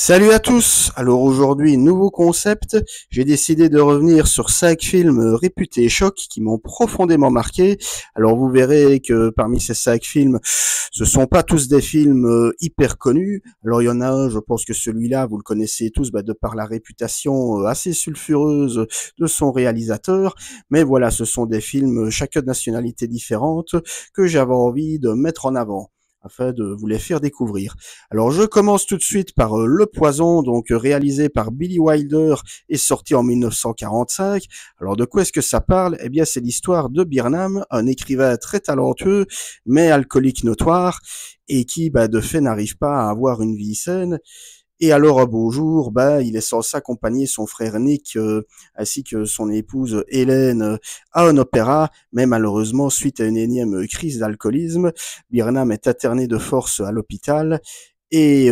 Salut à tous. Alors aujourd'hui, nouveau concept. J'ai décidé de revenir sur 5 films réputés chocs qui m'ont profondément marqué. Alors vous verrez que parmi ces 5 films, ce sont pas tous des films hyper connus. Alors il y en a un, je pense que celui-là, vous le connaissez tous de par la réputation assez sulfureuse de son réalisateur. Mais voilà, ce sont des films chacun de nationalités différentes que j'avais envie de mettre en avant afin de vous les faire découvrir. Alors je commence tout de suite par Le Poison, donc réalisé par Billy Wilder et sorti en 1945. Alors de quoi est-ce que ça parle? Eh bien c'est l'histoire de Burnham, un écrivain très talentueux mais alcoolique notoire et qui de fait n'arrive pas à avoir une vie saine. Et alors un beau jour, il est censé accompagner son frère Nick ainsi que son épouse Hélène à un opéra, mais malheureusement, suite à une énième crise d'alcoolisme, Burnham est internée de force à l'hôpital. Et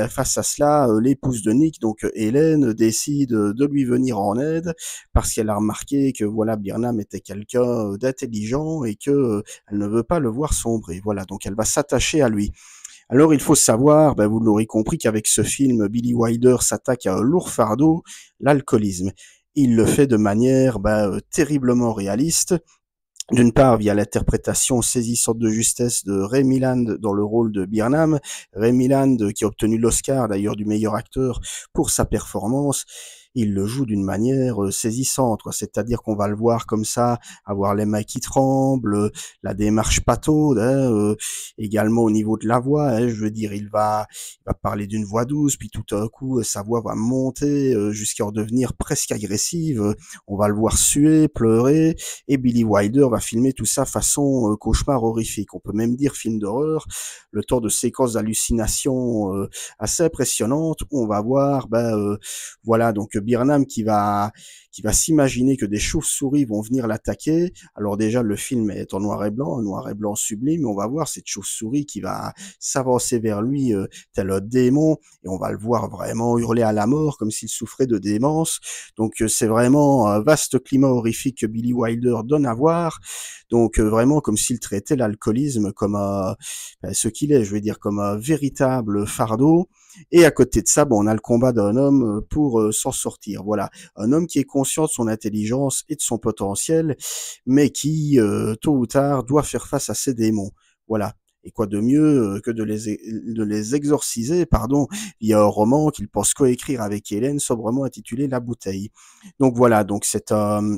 face à cela, l'épouse de Nick, donc Hélène, décide de lui venir en aide parce qu'elle a remarqué que voilà, Burnham était quelqu'un d'intelligent et que elle ne veut pas le voir sombrer. Voilà, donc elle va s'attacher à lui. Alors il faut savoir, vous l'aurez compris, qu'avec ce film, Billy Wilder s'attaque à un lourd fardeau, l'alcoolisme. Il le fait de manière terriblement réaliste. D'une part, via l'interprétation saisissante de justesse de Ray Milland dans le rôle de Burnham. Ray Milland qui a obtenu l'Oscar d'ailleurs du meilleur acteur pour sa performance. Il le joue d'une manière saisissante, c'est-à-dire qu'on va le voir comme ça, avoir les mains qui tremblent, la démarche pataude, également au niveau de la voix, je veux dire, il va parler d'une voix douce, puis tout d'un coup, sa voix va monter jusqu'à en devenir presque agressive, on va le voir suer, pleurer, et Billy Wilder va filmer tout ça façon cauchemar horrifique. On peut même dire film d'horreur, le temps de séquences d'hallucination assez impressionnantes où on va voir, voilà, donc Burnham qui va s'imaginer que des chauves-souris vont venir l'attaquer. Alors déjà, le film est en noir et blanc, un noir et blanc sublime, mais on va voir cette chauve-souris qui va s'avancer vers lui tel un démon, et on va le voir vraiment hurler à la mort comme s'il souffrait de démence. Donc c'est vraiment un vaste climat horrifique que Billy Wilder donne à voir. Donc vraiment comme s'il traitait l'alcoolisme comme ce qu'il est, je veux dire comme un véritable fardeau. Et à côté de ça, on a le combat d'un homme pour s'en sortir. Voilà, un homme qui est conscient de son intelligence et de son potentiel, mais qui, tôt ou tard, doit faire face à ses démons. Voilà. Et quoi de mieux que de les exorciser, pardon, il y a un roman qu'il pense coécrire avec Hélène, sobrement intitulé La Bouteille. Donc voilà, donc c'est un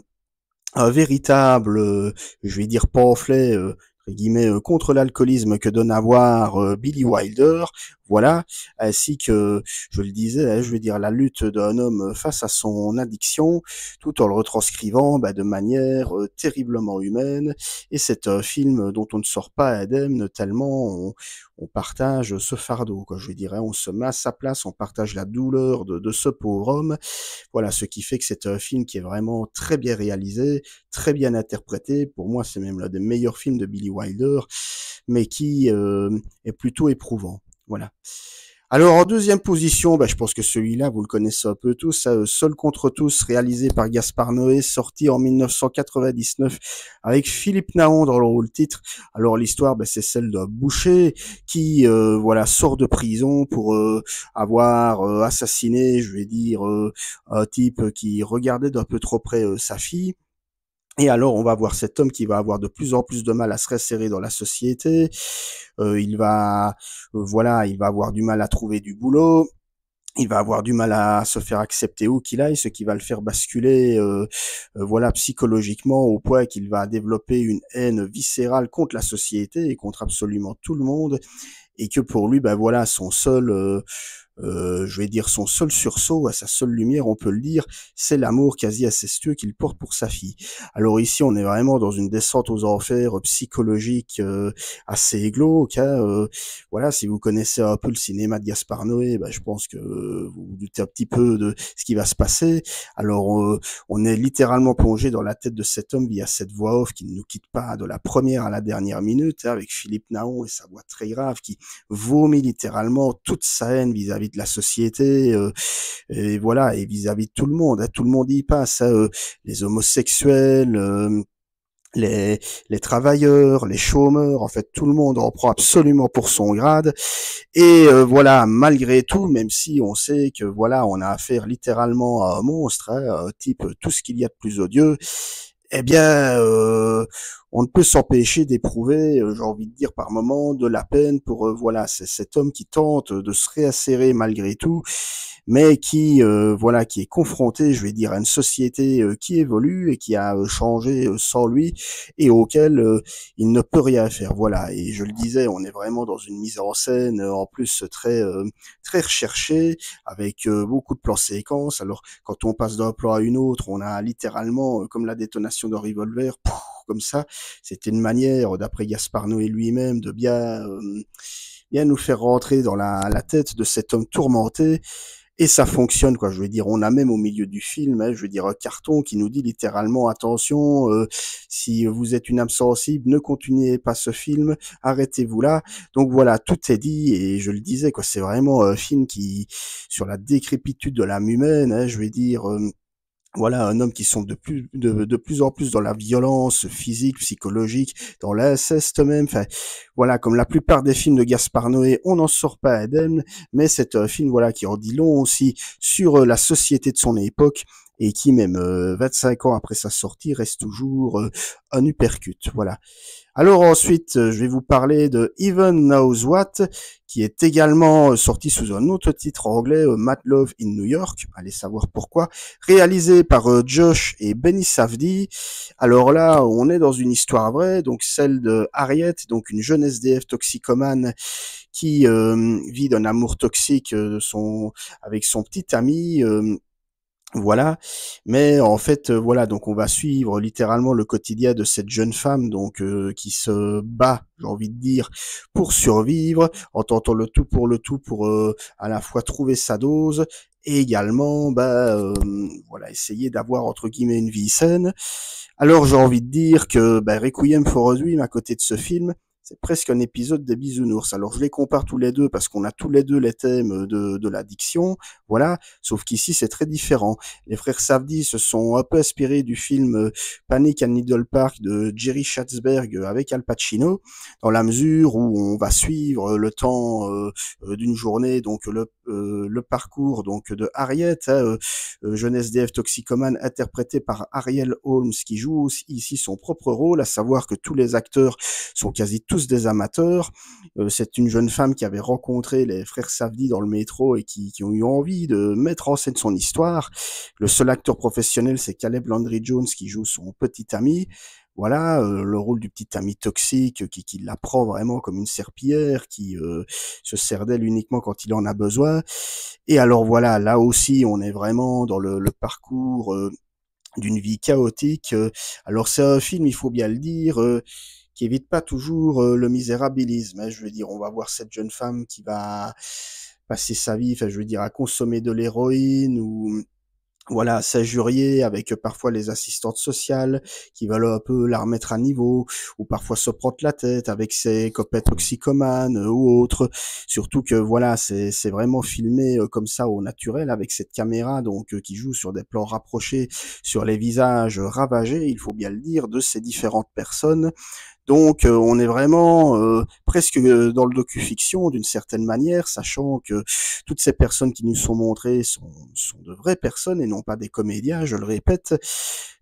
véritable, je vais dire pamphlet, entre guillemets, contre l'alcoolisme que donne à voir Billy Wilder, voilà, ainsi que, je le disais, je veux dire, la lutte d'un homme face à son addiction, tout en le retranscrivant de manière terriblement humaine, et c'est un film dont on ne sort pas indemne tellement on partage ce fardeau, quoi, je dirais, on se met à sa place, on partage la douleur de ce pauvre homme, voilà, ce qui fait que c'est un film qui est vraiment très bien réalisé, très bien interprété. Pour moi, c'est même l'un des meilleurs films de Billy Wilder, mais qui est plutôt éprouvant. Voilà. Alors en deuxième position, je pense que celui-là, vous le connaissez un peu tous, Seul contre tous, réalisé par Gaspard Noé, sorti en 1999 avec Philippe Naon dans le rôle titre. Alors l'histoire, c'est celle d'un boucher qui voilà sort de prison pour avoir assassiné, je vais dire, un type qui regardait d'un peu trop près sa fille. Et alors, on va voir cet homme qui va avoir de plus en plus de mal à se réinsérer dans la société. Voilà, il va avoir du mal à trouver du boulot. Il va avoir du mal à se faire accepter où qu'il aille, ce qui va le faire basculer, voilà, psychologiquement au point qu'il va développer une haine viscérale contre la société et contre absolument tout le monde. Et que pour lui, voilà, son seul je vais dire son seul sursaut, à sa seule lumière, on peut le dire, c'est l'amour quasi incestueux qu'il porte pour sa fille. Alors ici, on est vraiment dans une descente aux enfers psychologique assez glauque. Voilà, si vous connaissez un peu le cinéma de Gaspard Noé, je pense que vous vous doutez un petit peu de ce qui va se passer. Alors, on est littéralement plongé dans la tête de cet homme via cette voix off qui ne nous quitte pas de la première à la dernière minute, avec Philippe Naon et sa voix très grave qui vomit littéralement toute sa haine vis-à-vis de la société, et voilà, et vis-à-vis de tout le monde y passe, les homosexuels, les, les travailleurs, les chômeurs, en fait tout le monde en prend absolument pour son grade. Et voilà, malgré tout, même si on sait que voilà, on a affaire littéralement à un monstre, hein, type tout ce qu'il y a de plus odieux, eh bien, on ne peut s'empêcher d'éprouver, j'ai envie de dire par moment, de la peine pour voilà, c'est cet homme qui tente de se réinsérer malgré tout, mais qui voilà, qui est confronté, je vais dire, à une société qui évolue et qui a changé sans lui et auquel il ne peut rien faire. Voilà, et je le disais, on est vraiment dans une mise en scène en plus très recherchée, avec beaucoup de plans séquences. Alors quand on passe d'un plan à une autre, on a littéralement comme la détonation d'un revolver. Pouf, comme ça, c'était une manière, d'après Gaspard Noé lui-même, de bien nous faire rentrer dans la tête de cet homme tourmenté. Et ça fonctionne, quoi. Je veux dire, on a même au milieu du film, hein, je veux dire, un carton qui nous dit littéralement, attention, si vous êtes une âme sensible, ne continuez pas ce film, arrêtez-vous là. Donc voilà, tout est dit, et je le disais, quoi, c'est vraiment un film qui, sur la décrépitude de l'âme humaine, hein, je veux dire, voilà, un homme qui sombre de plus en plus dans la violence physique, psychologique, dans l'inceste même. Enfin, voilà, comme la plupart des films de Gaspard Noé, on n'en sort pas indemne, mais c'est un film voilà qui en dit long aussi sur la société de son époque et qui même 25 ans après sa sortie reste toujours un uppercut. Voilà. Alors ensuite, je vais vous parler de Even Knows What, qui est également sorti sous un autre titre anglais, Mad Love in New York, allez savoir pourquoi, réalisé par Josh et Benny Safdie. Alors là, on est dans une histoire vraie, donc celle de Harriet, donc une jeune SDF toxicomane qui vit d'un amour toxique avec son petit ami. Voilà, mais en fait, voilà, donc on va suivre littéralement le quotidien de cette jeune femme, donc qui se bat, j'ai envie de dire, pour survivre, en tentant le tout pour à la fois trouver sa dose et également, voilà, essayer d'avoir entre guillemets une vie saine. Alors j'ai envie de dire que Requiem for a Dream, à côté de ce film, c'est presque un épisode des Bisounours. Alors je les compare tous les deux parce qu'on a tous les deux les thèmes de l'addiction, voilà, sauf qu'ici c'est très différent. Les frères Safdie se sont un peu inspirés du film Panic at Needle Park de Jerry Schatzberg avec Al Pacino, dans la mesure où on va suivre le temps d'une journée, donc le parcours donc de Harriet, hein, jeune SDF toxicomane interprétée par Ariel Holmes, qui joue ici son propre rôle, à savoir que tous les acteurs sont quasi tous des amateurs. C'est une jeune femme qui avait rencontré les frères Safdie dans le métro et qui ont eu envie de mettre en scène son histoire. Le seul acteur professionnel, c'est Caleb Landry Jones qui joue son petit ami. Voilà, le rôle du petit ami toxique qui l'apprend vraiment comme une serpillière, qui se sert d'elle uniquement quand il en a besoin. Et alors voilà, là aussi, on est vraiment dans le parcours d'une vie chaotique. Alors c'est un film, il faut bien le dire, qui évite pas toujours le misérabilisme, hein. Je veux dire, on va voir cette jeune femme qui va passer sa vie, enfin je veux dire, à consommer de l'héroïne ou voilà, s'injurier avec parfois les assistantes sociales qui veulent un peu la remettre à niveau, ou parfois se prendre la tête avec ses copains toxicomanes ou autres. Surtout que voilà, c'est vraiment filmé comme ça au naturel avec cette caméra donc qui joue sur des plans rapprochés sur les visages ravagés, il faut bien le dire, de ces différentes personnes. Donc on est vraiment presque dans le docu-fiction d'une certaine manière, sachant que toutes ces personnes qui nous sont montrées sont de vraies personnes et non pas des comédiens, je le répète.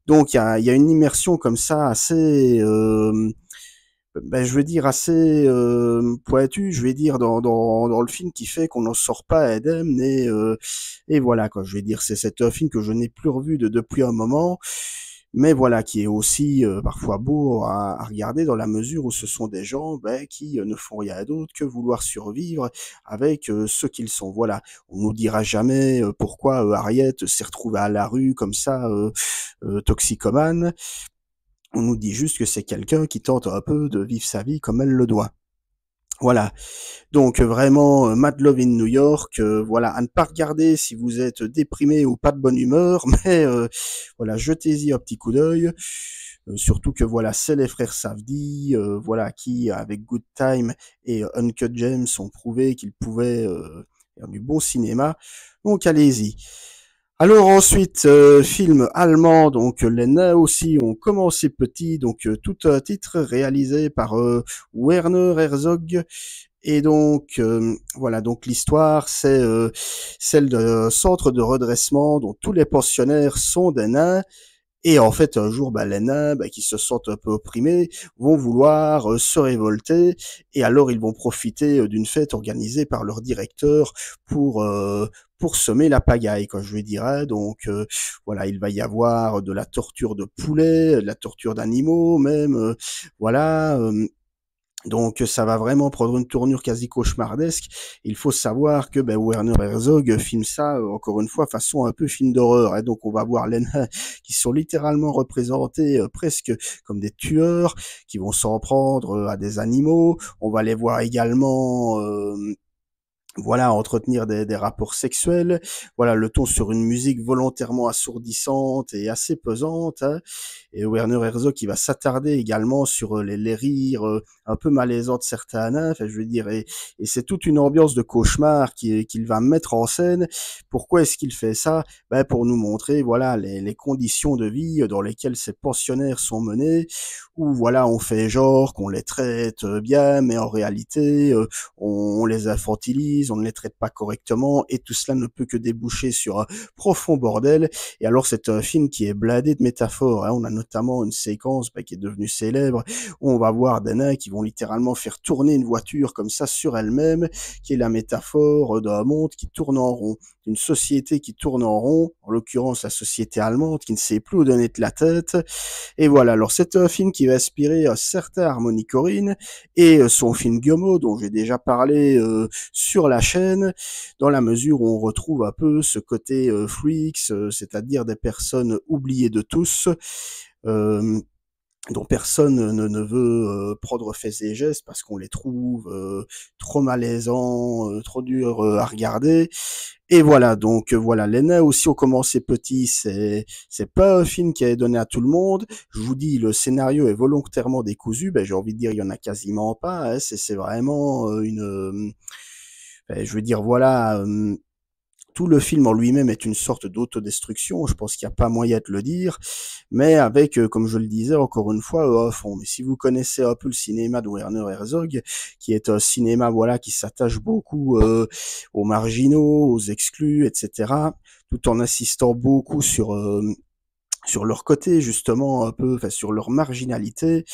Donc il y a une immersion comme ça assez, je veux dire assez pointue, je vais dire dans le film qui fait qu'on n'en sort pas indemne et voilà quoi. Je vais dire c'est un film que je n'ai plus revu depuis un moment, mais voilà, qui est aussi parfois beau à regarder dans la mesure où ce sont des gens qui ne font rien d'autre que vouloir survivre avec ce qu'ils sont. Voilà, on nous dira jamais pourquoi Harriet s'est retrouvée à la rue comme ça, toxicomane. On nous dit juste que c'est quelqu'un qui tente un peu de vivre sa vie comme elle le doit. Voilà, donc vraiment Mad Love in New York, voilà, à ne pas regarder si vous êtes déprimé ou pas de bonne humeur, mais voilà, jetez-y un petit coup d'œil. Surtout que voilà, c'est les frères Safdie, voilà, qui avec Good Time et Uncut Gems ont prouvé qu'ils pouvaient faire du bon cinéma. Donc allez-y. Alors ensuite, film allemand, donc les nains aussi ont commencé petit, donc tout un titre réalisé par Werner Herzog. Et donc voilà, donc l'histoire c'est celle d'un centre de redressement dont tous les pensionnaires sont des nains. Et en fait, un jour, les nains, qui se sentent un peu opprimés, vont vouloir se révolter, et alors ils vont profiter d'une fête organisée par leur directeur pour euh, pour semer la pagaille, quand je lui dirais. Donc voilà, il va y avoir de la torture de poulets, de la torture d'animaux, même voilà. Donc ça va vraiment prendre une tournure quasi cauchemardesque. Il faut savoir que Werner Herzog filme ça, encore une fois, façon un peu film d'horreur. Hein. Donc on va voir les nains qui sont littéralement représentés presque comme des tueurs, qui vont s'en prendre à des animaux. On va les voir également voilà, entretenir des rapports sexuels, voilà, le ton sur une musique volontairement assourdissante et assez pesante, hein. Et Werner Herzog qui va s'attarder également sur les rires un peu malaisants de certains nains, enfin, je veux dire, et c'est toute une ambiance de cauchemar qu'il va mettre en scène. Pourquoi est-ce qu'il fait ça? Pour nous montrer, voilà, les conditions de vie dans lesquelles ces pensionnaires sont menés, où, voilà, on fait genre qu'on les traite bien, mais en réalité, on les infantilise, on ne les traite pas correctement, et tout cela ne peut que déboucher sur un profond bordel. Et alors c'est un film qui est blindé de métaphores, hein. On a notamment une séquence qui est devenue célèbre, où on va voir des nains qui vont littéralement faire tourner une voiture comme ça sur elle-même, qui est la métaphore d'un monde qui tourne en rond, d'une société qui tourne en rond, en l'occurrence la société allemande, qui ne sait plus où donner de la tête. Et voilà, alors c'est un film qui va inspirer un certain Harmony Korine et son film Gummo, dont j'ai déjà parlé sur la chaîne, dans la mesure où on retrouve un peu ce côté freaks, c'est-à-dire des personnes oubliées de tous, euh, dont personne ne veut prendre fait et gestes parce qu'on les trouve trop malaisants, trop durs à regarder. Et voilà, donc voilà, les nains aussi ont commencé petits, c'est pas un film qui est donné à tout le monde. Je vous dis, le scénario est volontairement décousu, j'ai envie de dire, il y en a quasiment pas, hein. C'est vraiment je veux dire, voilà, tout le film en lui-même est une sorte d'autodestruction, je pense qu'il n'y a pas moyen de le dire, mais avec, comme je le disais encore une fois, un fond. Mais si vous connaissez un peu le cinéma de Werner Herzog, qui est un cinéma voilà qui s'attache beaucoup aux marginaux, aux exclus, etc., tout en insistant beaucoup sur leur côté justement un peu, enfin sur leur marginalité,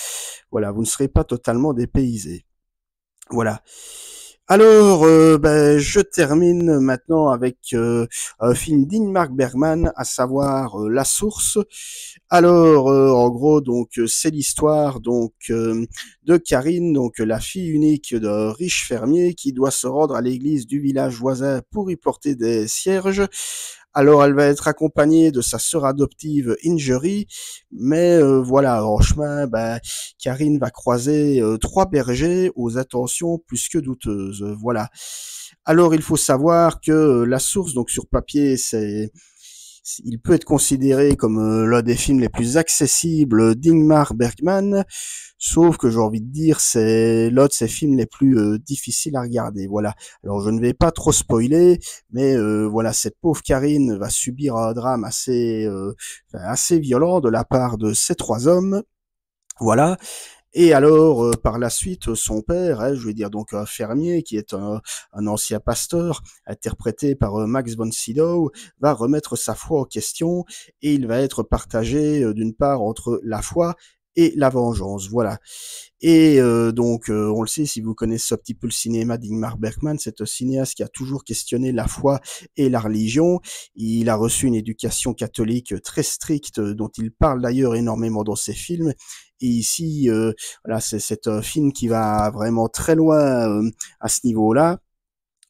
voilà, vous ne serez pas totalement dépaysé. Voilà. Alors, je termine maintenant avec un film d'Ingmar Bergman, à savoir La Source. Alors, en gros, donc c'est l'histoire donc de Karine, donc la fille unique d'un riche fermier qui doit se rendre à l'église du village voisin pour y porter des cierges. Alors, elle va être accompagnée de sa sœur adoptive Injury, mais voilà, en chemin, Karine va croiser trois bergers aux intentions plus que douteuses. Voilà. Alors, il faut savoir que La Source, donc sur papier, il peut être considéré comme l'un des films les plus accessibles d'Ingmar Bergman, sauf que j'ai envie de dire c'est l'un de ses films les plus difficiles à regarder. Voilà. Alors je ne vais pas trop spoiler, mais voilà, cette pauvre Karine va subir un drame assez violent de la part de ces trois hommes. Voilà. Et alors, par la suite, son père, hein, je veux dire donc un fermier qui est un ancien pasteur, interprété par Max von Sydow, va remettre sa foi en question et il va être partagé d'une part entre la foi et la vengeance. Voilà. Et donc, on le sait, si vous connaissez un petit peu le cinéma d'Ingmar Bergman, c'est un cinéaste qui a toujours questionné la foi et la religion. Il a reçu une éducation catholique très stricte, dont il parle d'ailleurs énormément dans ses films. Et ici, voilà, c'est un film qui va vraiment très loin à ce niveau-là,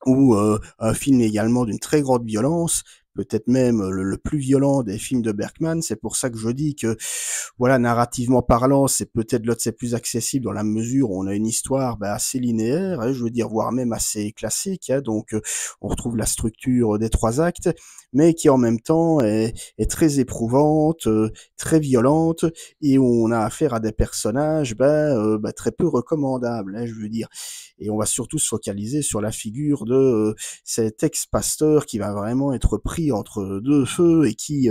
ou un film également d'une très grande violence, peut-être même le plus violent des films de Bergman. C'est pour ça que je dis que, voilà, narrativement parlant, c'est peut-être l'autre c'est plus accessible dans la mesure où on a une histoire assez linéaire, hein, je veux dire, voire même assez classique. Hein, donc, on retrouve la structure des trois actes, mais qui en même temps est très éprouvante, très violente, et où on a affaire à des personnages très peu recommandables, hein, je veux dire. Et on va surtout se focaliser sur la figure de cet ex-pasteur qui va vraiment être pris pris entre deux feux et qui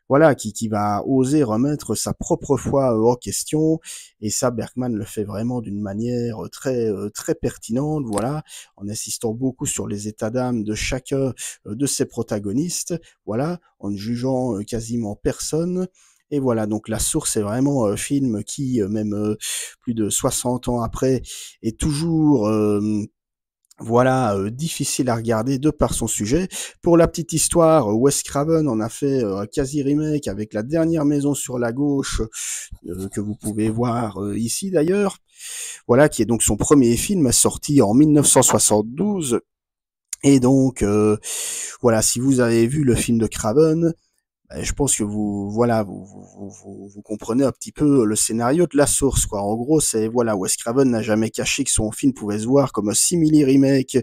voilà, qui va oser remettre sa propre foi en question, et ça Bergman le fait vraiment d'une manière très pertinente, voilà, en insistant beaucoup sur les états d'âme de chacun de ses protagonistes, voilà, en ne jugeant quasiment personne. Et voilà, donc La Source est vraiment un film qui, même plus de 60 ans après, est toujours voilà, difficile à regarder de par son sujet. Pour la petite histoire, Wes Craven en a fait un quasi remake avec La Dernière Maison sur la gauche, que vous pouvez voir ici d'ailleurs. Voilà, qui est donc son premier film sorti en 1972. Et donc, voilà, si vous avez vu le film de Craven, je pense que voilà, vous comprenez un petit peu le scénario de La Source, quoi. En gros, c'est, voilà, Wes Craven n'a jamais caché que son film pouvait se voir comme un simili remake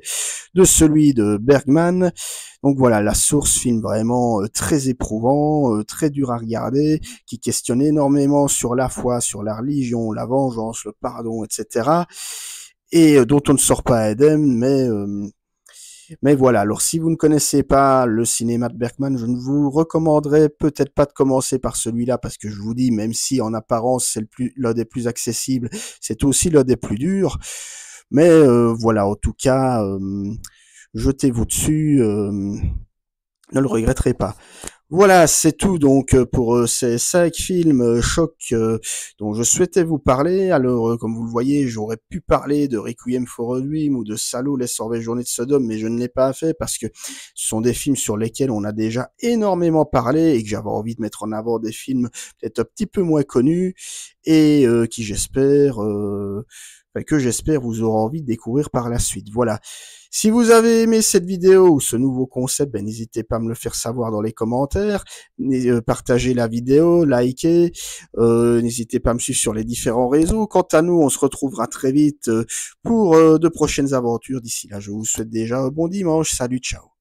de celui de Bergman. Donc voilà, La Source, film vraiment très éprouvant, très dur à regarder, qui questionne énormément sur la foi, sur la religion, la vengeance, le pardon, etc. Et dont on ne sort pas indemne, mais voilà, alors si vous ne connaissez pas le cinéma de Bergman, je ne vous recommanderais peut-être pas de commencer par celui-là, parce que je vous dis, même si en apparence c'est l'un des plus accessibles, c'est aussi l'un des plus durs. Mais voilà, en tout cas, jetez-vous dessus, ne le regretterez pas. Voilà, c'est tout donc pour ces 5 films chocs dont je souhaitais vous parler. Alors, comme vous le voyez, j'aurais pu parler de Requiem for a Dream ou de Salo, Les Sauvages Journées de Sodome, mais je ne l'ai pas fait parce que ce sont des films sur lesquels on a déjà énormément parlé et que j'avais envie de mettre en avant des films peut-être un petit peu moins connus et que j'espère vous aurez envie de découvrir par la suite. Voilà. Si vous avez aimé cette vidéo ou ce nouveau concept, n'hésitez pas à me le faire savoir dans les commentaires. Partagez la vidéo, likez, n'hésitez pas à me suivre sur les différents réseaux. Quant à nous, on se retrouvera très vite pour de prochaines aventures. D'ici là, je vous souhaite déjà un bon dimanche. Salut, ciao.